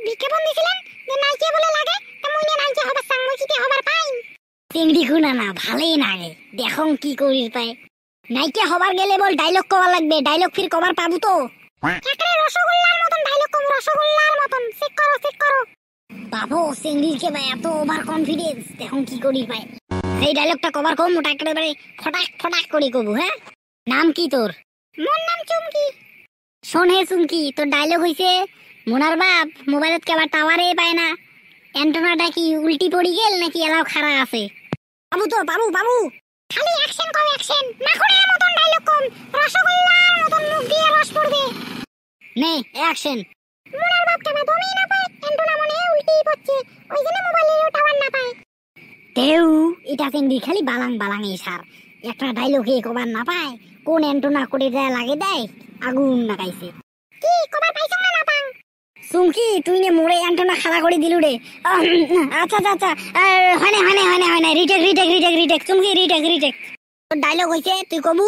বিজ্ঞাপন দিছিলেন যে নাইকে বলে লাগে তা মুইনে নাইকে হবার সাংমুচিতে হবার পাই চিংড়ি খুনা না ভালোই লাগে দেখং কি করির পায় নাইকে হবার গেলে বল ডায়লগ কওয়া লাগবে ডায়লগ ফির কবার পাবো তো একরে রসগোল্লার মতন ডায়লগ কম রসগোল্লার মতন চেক করো বাবু চিংড়ির কে ভাই এত ওভার কনফিডেন্স দেখং কি করির পায় এই ডায়লগটা কবার কম মোটা একেবারে ফটাক ফটাক করে কবু হ্যাঁ নাম কি তোর মোর নাম চুমকি শোন হে চুমকি তোর ডায়লগ হইছে মোনার বাপ মোবাইলত কেবার টাওয়ারে পায় না অ্যান্টেনাটা কি উল্টি পড়ি গেল নাকি এলাও খাড়া আছে বাবু তো বাবু খালি অ্যাকশন কম অ্যাকশন মাখনের মতন ডায়লগ কম রসগোল্লার মতন মুখ দিয়ে রস পড়বে নে অ্যাকশন মোনার বাপ কেবা দমই না পায় অ্যান্টেনা মনে উল্টি পড়ছে ওইজন্য মোবাইলেরও টাওয়ার না পায় তেউ এটা চিংড়ি খালি বালাং এই সার একটা ডায়লগে কবার না পায় কোন অ্যান্টেনা করে দেয় লাগে দেয় আগুন লাগাইছে কি কবার পাইছ না পাং সুমকি তুই নে মোরে অ্যান্টেনা খাড়া করে দিলু রে আচ্ছা হয় না রিটেক সুমকি রিটেক তোর ডায়লগ হইছে তুই কবু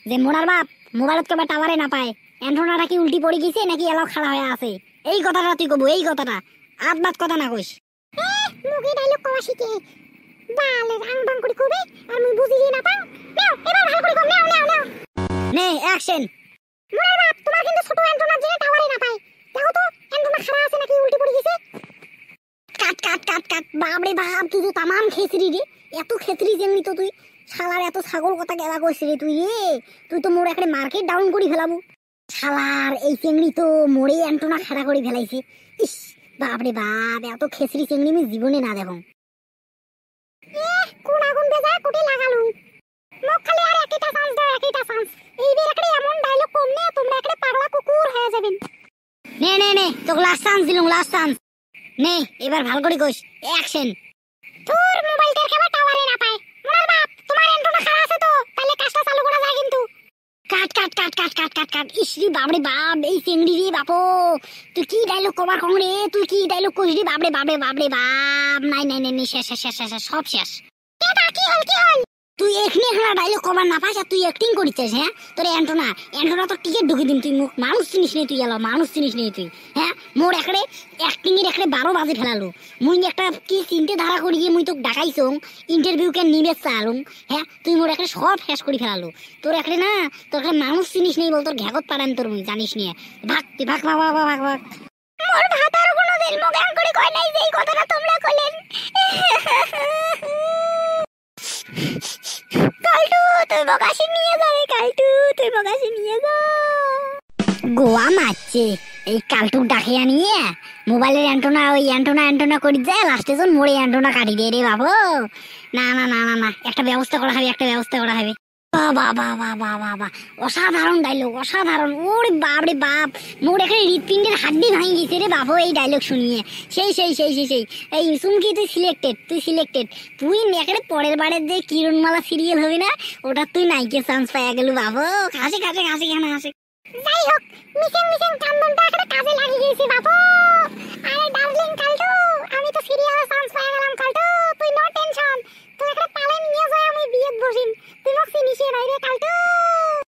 যে মোনার বাপ মোবাইলত কবার টাওয়ারে না পায় অ্যান্টেনাটা কি উল্টি পড়ে গেছে নাকি এলাও খাড়া হয়ে আছে এই কথাটা তুই কবু এই কথাটা আধ কথা না কইস মুখে ডায়লগ কওয়া শিখে বালে রাং বাং করে কবে আর মুই বুঝিলি না পাং নাও এবার ভালো করে কম নাও নে অ্যাকশন মোনার বাপ তোমার কিন্তু ছোট অ্যান্টেনা জেনে টাওয়ারে না পায় দেখো তো অ্যান্টেনা খাড়া আছে নাকি উল্টি পড়ে গেছে কাট বাপরে বাপ তুই তো তামাম খেসরি রে এত খেসরি যেমনি তো তুই শালার এত ছাগল কথা গেলা কইছিস রে তুই তো মোর একটা মার্কেট ডাউন করে ফেলাবো শালার এই চিংড়ি তো মোরে অ্যান্টেনা খাড়া করে ফেলাইছে ইস বাপরে বাপ এত খেসরি চিংড়ি আমি জীবনে না দেখো কোন আগুন বেজা কুটি লাগালু মোক খালি আর একটা চান্স এইবার একটা এমন ডায়লগ কম নে তোমরা একটা পাগলা কুকুর হয়ে যাবেন নে তোকে লাস্ট চান্স নে এবার ভালো করে কইস অ্যাকশন তোর মোবাইলটার কেবা টাওয়ারে না পায় মোর বাপ তোমার অ্যান্টেনা খারাপ আছে তো তাহলে কাজটা চালু করা যায় কিন্তু কাট ইসরি বাপরে বাপ এই চিংড়ি রে বাপো তুই কি ডায়লগ কবার কম রে তুই কি ডায়লগ কইস রে বাপরে বাপ নাই শেষ সব শেষ এটা কি হল তুই এখানে ডায়লগ কবার না পাস আর তুই অ্যাক্টিং করিছিস হ্যাঁ তোর অ্যান্টেনা তো টিকেট ঢুকে দিন তুই মানুষ চিনিস নে তুই এলো মানুষ চিনিস নে তুই হ্যাঁ মোর একড়ে অ্যাক্টিং এর একড়ে 12 বাজে ফেলালো মুই একটা কি চিন্তে ধারা করি গিয়ে মুই তোক ডাকাইছং ইন্টারভিউ কে নিবে চালুম হ্যাঁ তুই মোর একড়ে সব শেষ করে ফেলালো তোর একড়ে না তোর একড়ে মানুষ চিনিস নেই বল তোর ঘাগত পারান তোর মুই জানিস নে ভাগ মোর ভাতার কোনো দিন মুখ আং করে কয় নাই যে এই কথাটা তোমরা কইলেন কালটু তুই বকাশি নিয়ে যা গোয়া মারছে এই কালটু ডাকে আনিয়ে মোবাইলের অ্যান্টেনা করে যায় লাস্টে জন মোড়ে অ্যান্টেনা কাটি দিয়ে রে বাবু না একটা ব্যবস্থা করা হবে বাবা অসাধারণ ডায়লগ ওরে বাপরে বাপ মোর একটা হৃৎপিণ্ডের হাড্ডি ভাঙি গেছে রে বাবু এই ডায়লগ শুনিয়ে সেই এই চুমকি তুই সিলেক্টেড তুই একেবারে পরের বারের যে কিরণমালা সিরিয়াল হবে না ওটা তুই নাইকে চান্স পাইয়া গেল বাবু কাছে কেন আসে যাই হোক মিশন কান্দনটা একটা কাজে লাগিয়ে